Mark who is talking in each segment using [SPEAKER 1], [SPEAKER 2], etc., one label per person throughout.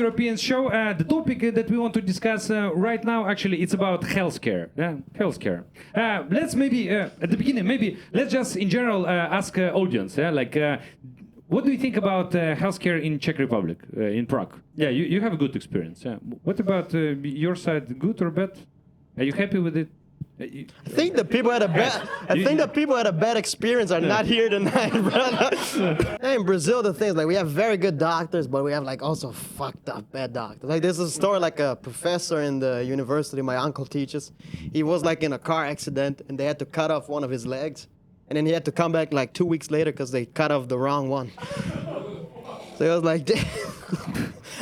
[SPEAKER 1] European show. The topic that we want to discuss right now, actually, it's about healthcare. Healthcare. Let's maybe at the beginning, let's just in general ask audience. What do you think about healthcare in Czech Republic, in Prague? Yeah, you have a good experience. Yeah. What about your side? Good or bad? Are you happy with it?
[SPEAKER 2] I think the people had a bad. I think the people had a bad experience are not here tonight, brother. In Brazil, the thing is like we have very good doctors, but we have like also fucked up bad doctors. Like there's a story like a professor in the university my uncle teaches. He was like in a car accident and they had to cut off one of his legs, and then he had to come back like 2 weeks later because they cut off the wrong one. So it was like.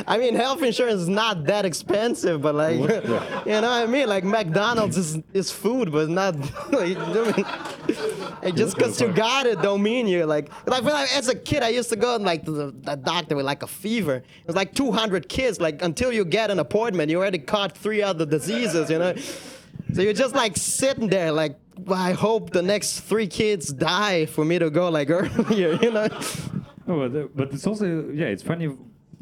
[SPEAKER 2] I mean, health insurance is not that expensive, but like, you know what I mean? Like McDonald's is food, but not, like, just because you got it don't mean you're like, I feel like as a kid, I used to go like to the doctor with like a fever. It was like 200 kids, like until you get an appointment, you already caught 3 other diseases, you know? So you're just like sitting there like, well, I hope the next 3 kids die for me to go like earlier, you know?
[SPEAKER 1] Oh, but it's also, yeah, it's funny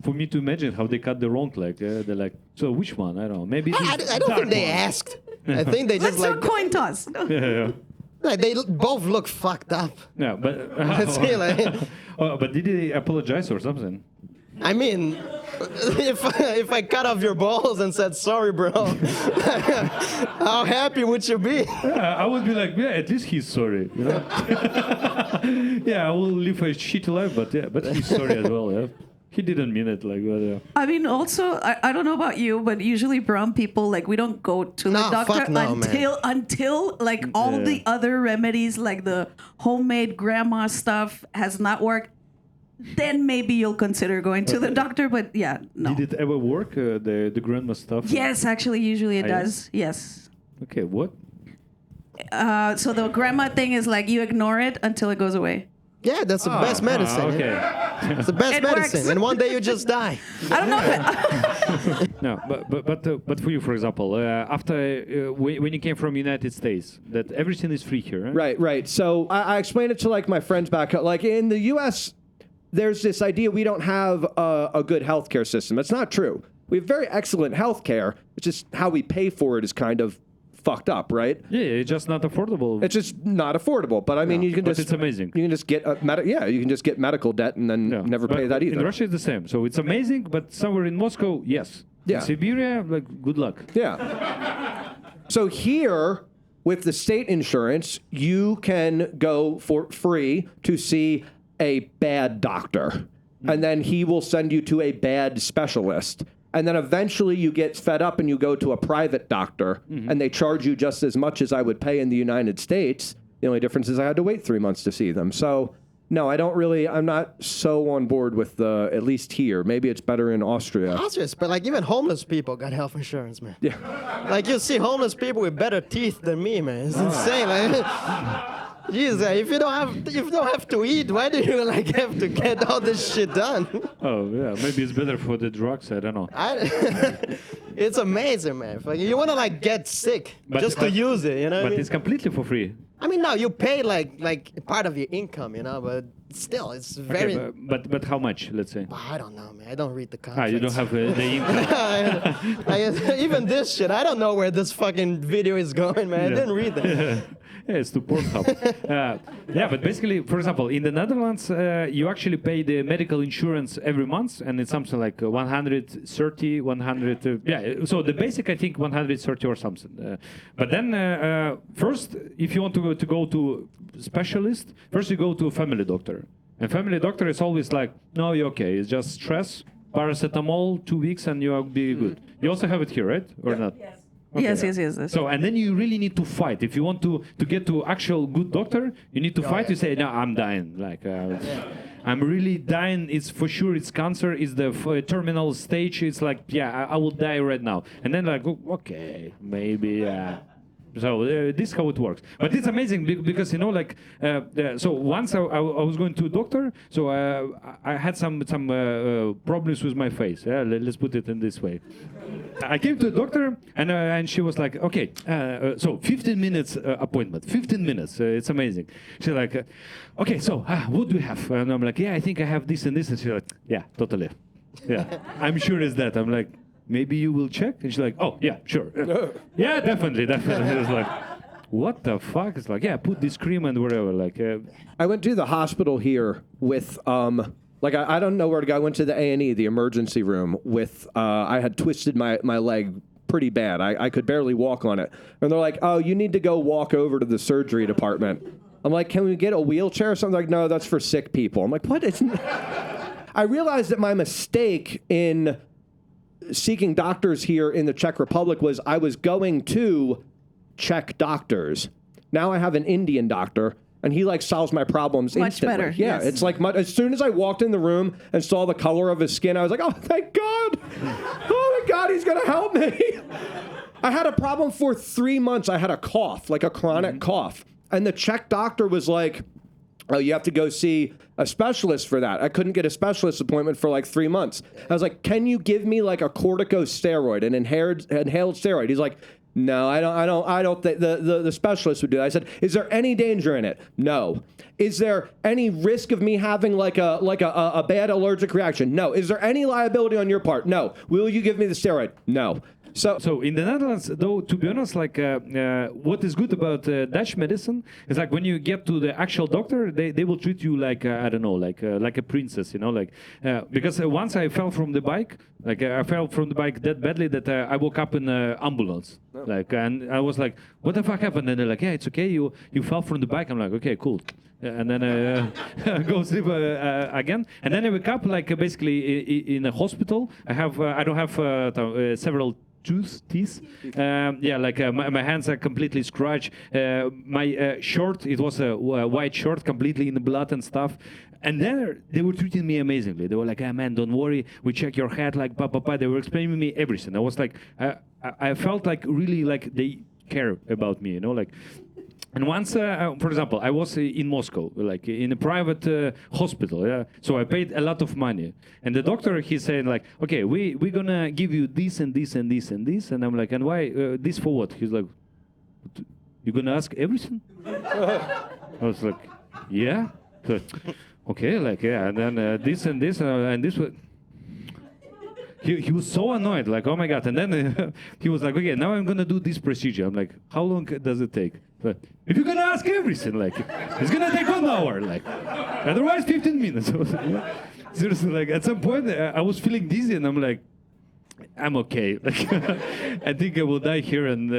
[SPEAKER 1] for me to imagine how they cut the wrong leg. They're like, so which one? I don't know. Maybe
[SPEAKER 2] I don't think they asked. I think they just
[SPEAKER 3] Let's do a coin toss.
[SPEAKER 1] Yeah.
[SPEAKER 2] Like they both look fucked up.
[SPEAKER 1] Yeah, but but did they apologize or something?
[SPEAKER 2] I mean, if I cut off your balls and said sorry, bro, how happy would you be?
[SPEAKER 1] Yeah, I would be like, yeah, at least he's sorry. You know? Yeah, I will live a shitty life, but he's sorry as well. Yeah. He didn't mean it, like.
[SPEAKER 3] I mean, also, I don't know about you, but usually brown people, like, we don't go to the doctor until like all the other remedies, like the homemade grandma stuff, has not worked. Then maybe you'll consider going to the doctor, but yeah, no.
[SPEAKER 1] Did it ever work, the grandma stuff?
[SPEAKER 3] Yes, actually, usually it does. Yes.
[SPEAKER 1] Okay, what?
[SPEAKER 3] So the grandma thing is like you ignore it until it goes away.
[SPEAKER 2] Yeah, that's the best medicine.
[SPEAKER 1] Okay.
[SPEAKER 2] It's the best medicine,
[SPEAKER 3] works.
[SPEAKER 2] and one day you just die.
[SPEAKER 3] I don't know.
[SPEAKER 1] No, but for you, for example, after when you came from United States, that everything is free here, right?
[SPEAKER 4] Right. So I explained it to like my friends back. Like in the U.S., there's this idea we don't have a good healthcare system. That's not true. We have very excellent healthcare. It's just how we pay for it is kind of fucked up, right?
[SPEAKER 1] Yeah, it's just not affordable.
[SPEAKER 4] It's just not affordable. But I mean, you can
[SPEAKER 1] but
[SPEAKER 4] just.
[SPEAKER 1] It's amazing.
[SPEAKER 4] You can just get you can just get medical debt and then never pay that either.
[SPEAKER 1] In Russia, it's the same. So it's amazing, but somewhere in Moscow, yes.
[SPEAKER 4] Yeah.
[SPEAKER 1] In Siberia, like, good luck.
[SPEAKER 4] Yeah. So here, with the state insurance, you can go for free to see a bad doctor, and then he will send you to a bad specialist. And then eventually you get fed up and you go to a private doctor, and they charge you just as much as I would pay in the United States. The only difference is I had to wait 3 months to see them. So, no, I'm not so on board with at least here. Maybe it's better in Austria.
[SPEAKER 2] But like even homeless people got health insurance, man.
[SPEAKER 4] Yeah.
[SPEAKER 2] Like you see homeless people with better teeth than me, man. It's insane. Like, Jesus, if you don't have to eat, why do you like have to get all this shit done?
[SPEAKER 1] Oh yeah, maybe it's better for the drugs. I don't know.
[SPEAKER 2] It's amazing, man. Like, you want to like get sick just to use it, you know?
[SPEAKER 1] But it's completely for free.
[SPEAKER 2] I mean, no, you pay like part of your income, you know, but still, it's very.
[SPEAKER 1] Okay, but how much? Let's say.
[SPEAKER 2] I don't know, man. I don't read the contracts.
[SPEAKER 1] You don't have the income.
[SPEAKER 2] Even this shit, I don't know where this fucking video is going, man. I didn't read that.
[SPEAKER 1] Yeah, it's to Pornhub. Yeah, but basically, for example, in the Netherlands, you actually pay the medical insurance every month, and it's something like 130, 100. Yeah, so the basic, I think, 130 or something. But then, first, if you want to go to specialist, first you go to a family doctor. And family doctor is always like, no, you're okay. It's just stress, paracetamol, 2 weeks, and you'll be good. You also have it here, right? Or not?
[SPEAKER 3] Yes.
[SPEAKER 1] Okay.
[SPEAKER 3] Yes.
[SPEAKER 1] So, and then you really need to fight. If you want to get to actual good doctor, you need to fight. You say, no, I'm dying. Like, I'm really dying. It's for sure, it's cancer. It's the terminal stage. It's like, yeah, I will die right now. And then like, okay, maybe, So this is how it works. But it's amazing because, you know, like, so once I was going to a doctor, so I had some problems with my face. Yeah, let's put it in this way. I came to a doctor, and she was like, okay, so 15 minutes appointment, 15 minutes. It's amazing. She's like, okay, so what do you have? And I'm like, yeah, I think I have this and this. And she's like, yeah, totally. Yeah, I'm sure it's that. I'm like, maybe you will check? And she's like, oh, yeah, sure. Yeah, definitely. It was like, what the fuck? It's like, yeah, put this cream and whatever. Like,
[SPEAKER 4] I went to the hospital here with, I don't know where to go. I went to the A&E, the emergency room, with, I had twisted my leg pretty bad. I could barely walk on it. And they're like, oh, you need to go walk over to the surgery department. I'm like, can we get a wheelchair or something? Like, no, that's for sick people. I'm like, what? I realized that my mistake in seeking doctors here in the Czech Republic was I was going to Czech doctors. Now I have an Indian doctor, and he solves my problems
[SPEAKER 3] much
[SPEAKER 4] instantly.
[SPEAKER 3] better.
[SPEAKER 4] Yeah,
[SPEAKER 3] Yes.
[SPEAKER 4] it's like as soon as I walked in the room and saw the color of his skin, I was like, oh, thank God. Oh, my God, he's going to help me. I had a problem for 3 months. I had a cough, like a chronic cough. And the Czech doctor was like, oh, you have to go see a specialist for that. I couldn't get a specialist appointment for 3 months. I was like, can you give me a corticosteroid, an inhaled steroid? He's like, no, I don't think the specialist would do that. I said, is there any danger in it? No. Is there any risk of me having a bad allergic reaction? No. Is there any liability on your part? No. Will you give me the steroid? No. So
[SPEAKER 1] in the Netherlands, though, to be honest, what is good about Dutch medicine is when you get to the actual doctor, they will treat you like a princess, because once I fell from the bike, I fell from the bike that badly that I woke up in an ambulance, and I was like, what the fuck happened? And they're like, yeah, it's okay, you fell from the bike. I'm like, okay, cool. And then I go sleep again, and then I wake up basically in a hospital. I don't have several teeth. My hands are completely scratched. My shirt, it was a white shirt, completely in the blood and stuff. And then they were treating me amazingly. They were like, man, don't worry. We check your head, They were explaining to me everything. I was like, I felt really they care about me, And once, for example, I was in Moscow, in a private hospital. Yeah? So I paid a lot of money. And the doctor, he's saying okay, we're going to give you this and this and this and this. And I'm like, and why? This for what? He's like, you're going to ask everything? I was like, yeah. So, okay, yeah. And then this and this and this. He was so annoyed, oh my God. And then he was like, okay, now I'm going to do this procedure. I'm like, how long does it take? If you're going to ask everything, it's going to take 1 hour, otherwise 15 minutes. Seriously, at some point I was feeling dizzy and I'm like, I'm okay. I think I will die here. And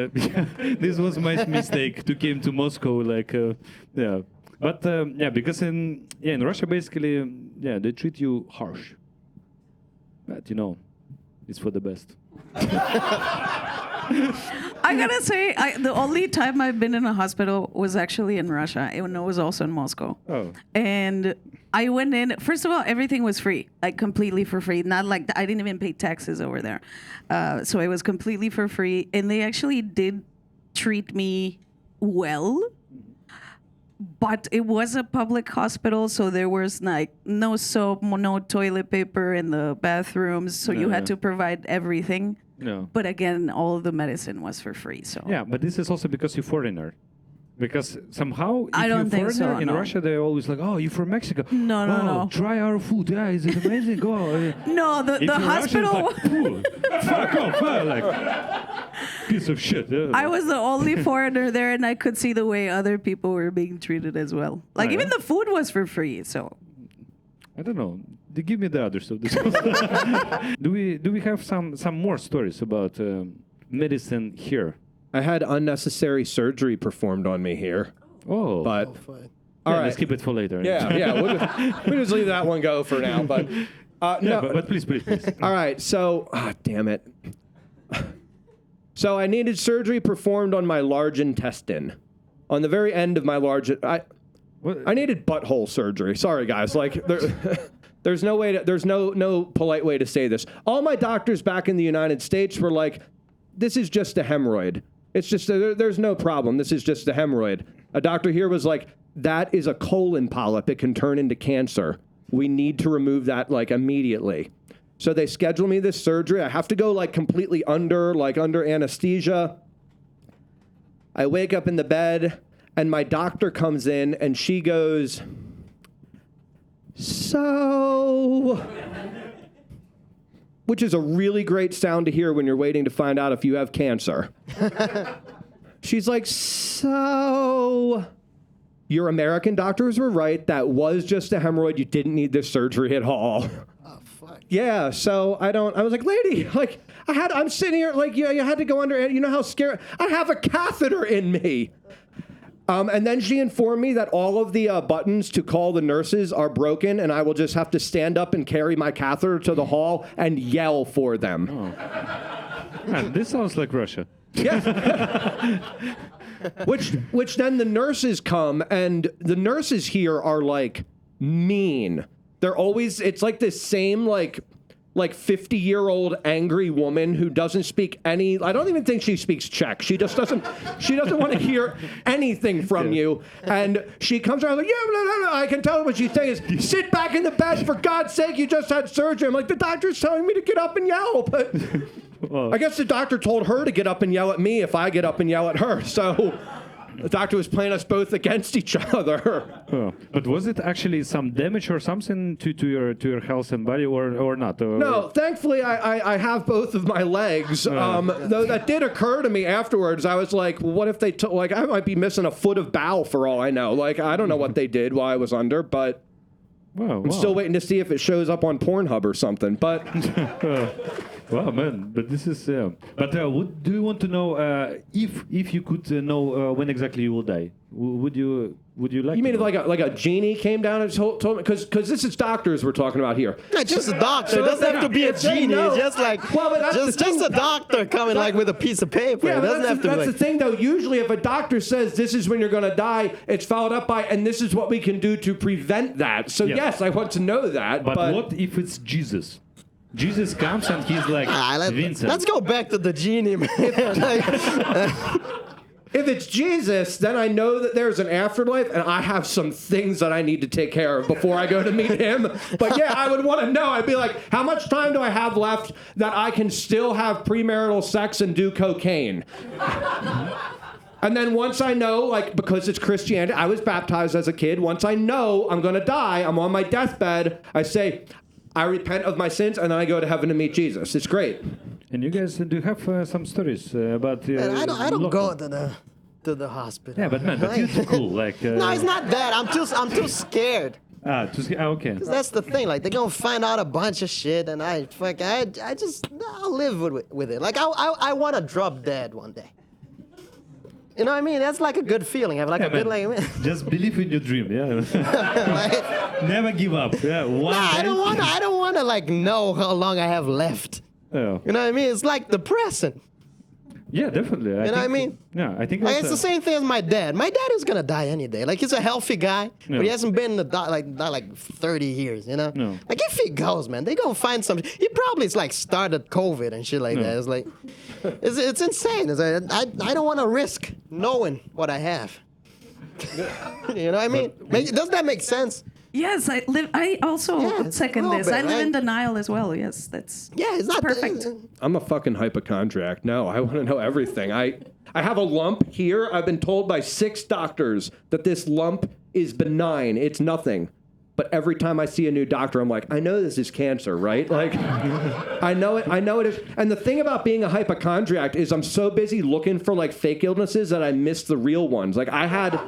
[SPEAKER 1] this was my mistake to came to Moscow. Yeah. But because in Russia, basically, they treat you harsh. But it's for the best.
[SPEAKER 3] I gotta say, the only time I've been in a hospital was actually in Russia. It was also in Moscow.
[SPEAKER 1] Oh.
[SPEAKER 3] And I went in. First of all, everything was free, completely for free. Not I didn't even pay taxes over there, so it was completely for free. And they actually did treat me well. But it was a public hospital, so there was no soap, no toilet paper in the bathrooms. So you had to provide everything.
[SPEAKER 1] No.
[SPEAKER 3] But again, all of the medicine was for free. So
[SPEAKER 1] yeah, but this is also because you're foreigner. Because somehow, if
[SPEAKER 3] I don't
[SPEAKER 1] you're
[SPEAKER 3] think
[SPEAKER 1] foreigner
[SPEAKER 3] so,
[SPEAKER 1] in
[SPEAKER 3] no.
[SPEAKER 1] Russia, they're always like, "Oh, you're from Mexico?
[SPEAKER 3] No.
[SPEAKER 1] Try our food. Yeah, is it amazing? Go."
[SPEAKER 3] No, the hospital.
[SPEAKER 1] Fuck off, piece of shit. Yeah.
[SPEAKER 3] I was the only foreigner there, and I could see the way other people were being treated as well. Even the food was for free. So
[SPEAKER 1] I don't know. They give me the other stuff. Do we have some more stories about medicine here?
[SPEAKER 4] I had unnecessary surgery performed on me here.
[SPEAKER 1] Oh.
[SPEAKER 4] But
[SPEAKER 2] Fine.
[SPEAKER 4] all right.
[SPEAKER 1] Let's keep it for later.
[SPEAKER 4] Yeah. We'll just leave that one go for now. But no.
[SPEAKER 1] But please.
[SPEAKER 4] All right. So, damn it. So I needed surgery performed on my large intestine. On the very end of my large, I needed butthole surgery. Sorry, guys. There's no way to. There's no polite way to say this. All my doctors back in the United States were like, "This is just a hemorrhoid. It's just there's no problem. This is just a hemorrhoid." A doctor here was like, "That is a colon polyp. It can turn into cancer. We need to remove that immediately." So they schedule me this surgery. I have to go completely under anesthesia. I wake up in the bed and my doctor comes in and she goes, "So which is a really great sound to hear when you're waiting to find out if you have cancer. She's like, so your American doctors were right. That was just a hemorrhoid. You didn't need this surgery at all.
[SPEAKER 2] Oh, fuck.
[SPEAKER 4] Yeah, so I was like, lady, like, I'm sitting here, like, you had to go under, you know how scary, I have a catheter in me. And then she informed me that all of the buttons to call the nurses are broken, and I will just have to stand up and carry my catheter to the hall and yell for them.
[SPEAKER 1] Oh. Man, this sounds like Russia.
[SPEAKER 4] Yeah. Which then the nurses come, and the nurses here are, like, mean. They're always, it's like this same, like 50-year-old angry woman who doesn't speak any, I don't even think she speaks Czech. She doesn't want to hear anything from you. And she comes around like, yeah, blah, blah, blah. I can tell what she's saying is, sit back in the bed, for God's sake, you just had surgery. I'm like, the doctor's telling me to get up and yell. But I guess the doctor told her to get up and yell at me if I get up and yell at her. So the doctor was playing us both against each other.
[SPEAKER 1] Oh. But was it actually some damage or something to your health and body, or not?
[SPEAKER 4] No, thankfully I have both of my legs. Though that did occur to me afterwards. I was like, well, what if they took, like, I might be missing a foot of bow for all I know. Like, I don't know what they did while I was under, but I'm still waiting to see if it shows up on Pornhub or something. But
[SPEAKER 1] wow, man! But this is. But do you want to know if you could know when exactly you will die? Would you like?
[SPEAKER 4] You mean
[SPEAKER 1] to
[SPEAKER 4] if like a genie came down and told me? Because this is doctors we're talking about here.
[SPEAKER 2] Not just a doctor. It doesn't have to be a genie. It's just like just a doctor coming like with a piece of paper.
[SPEAKER 4] Yeah,
[SPEAKER 2] it doesn't have to be
[SPEAKER 4] that's
[SPEAKER 2] like.
[SPEAKER 4] the thing, though. Usually, if a doctor says this is when you're going to die, it's followed up by, and this is what we can do to prevent that. So yes, I want to know that.
[SPEAKER 1] But what if it's Jesus? Jesus comes and he's like, Vincent.
[SPEAKER 2] Let's go back to the genie, man.
[SPEAKER 4] If it's Jesus, then I know that there's an afterlife, and I have some things that I need to take care of before I go to meet him. But yeah, I would want to know. I'd be like, how much time do I have left that I can still have premarital sex and do cocaine? And then once I know, like, because it's Christianity, I was baptized as a kid. Once I know I'm going to die, I'm on my deathbed, I say, I repent of my sins, and then I go to heaven to meet Jesus. It's great.
[SPEAKER 1] And you guys do have some stories about.
[SPEAKER 2] I don't go to the hospital.
[SPEAKER 1] Yeah, but you're too cool. Like.
[SPEAKER 2] No, it's not that. I'm too scared.
[SPEAKER 1] Okay.
[SPEAKER 2] Cause that's the thing. Like they're gonna find out a bunch of shit, and I'll live with it. Like I want to drop dead one day. You know what I mean? That's like a good feeling. Have like a good like.
[SPEAKER 1] Just believe in your dream. Yeah.
[SPEAKER 2] Like,
[SPEAKER 1] never give up. Yeah.
[SPEAKER 2] I don't want to like know how long I have left.
[SPEAKER 1] Yeah.
[SPEAKER 2] You know what I mean? It's like depressing.
[SPEAKER 1] Yeah, definitely.
[SPEAKER 2] You know what I mean?
[SPEAKER 1] Yeah, I think
[SPEAKER 2] like, it's the same thing as my dad. My dad is gonna die any day. Like he's a healthy guy, but he hasn't been in the like 30 years. You know?
[SPEAKER 1] No.
[SPEAKER 2] Like if he goes, man, they gonna find some. He probably like started COVID and shit like that. It's like, it's insane. It's like, I don't want to risk knowing what I have. You know what I mean? Doesn't that make sense?
[SPEAKER 3] Yes, I also second this. I live in denial as well. Yes, that's
[SPEAKER 2] it's not
[SPEAKER 3] perfect.
[SPEAKER 4] I'm a fucking hypochondriac. No, I want to know everything. I have a lump here. I've been told by 6 doctors that this lump is benign. It's nothing. But every time I see a new doctor, I'm like, I know this is cancer, right? Like, I know it is. And the thing about being a hypochondriac is I'm so busy looking for like fake illnesses that I miss the real ones. Like I had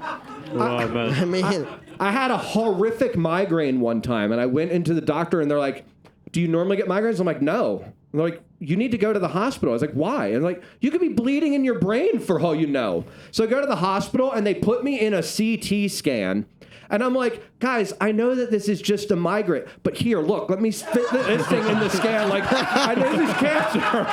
[SPEAKER 4] I had a horrific migraine one time, and I went into the doctor, and they're like, do you normally get migraines? I'm like, no. And they're like, you need to go to the hospital. I was like, why? And like, you could be bleeding in your brain for all you know. So I go to the hospital, and they put me in a CT scan. And I'm like, guys, I know that this is just a migraine, but here, look, let me fit this thing in the scan. Like, I know this is cancer.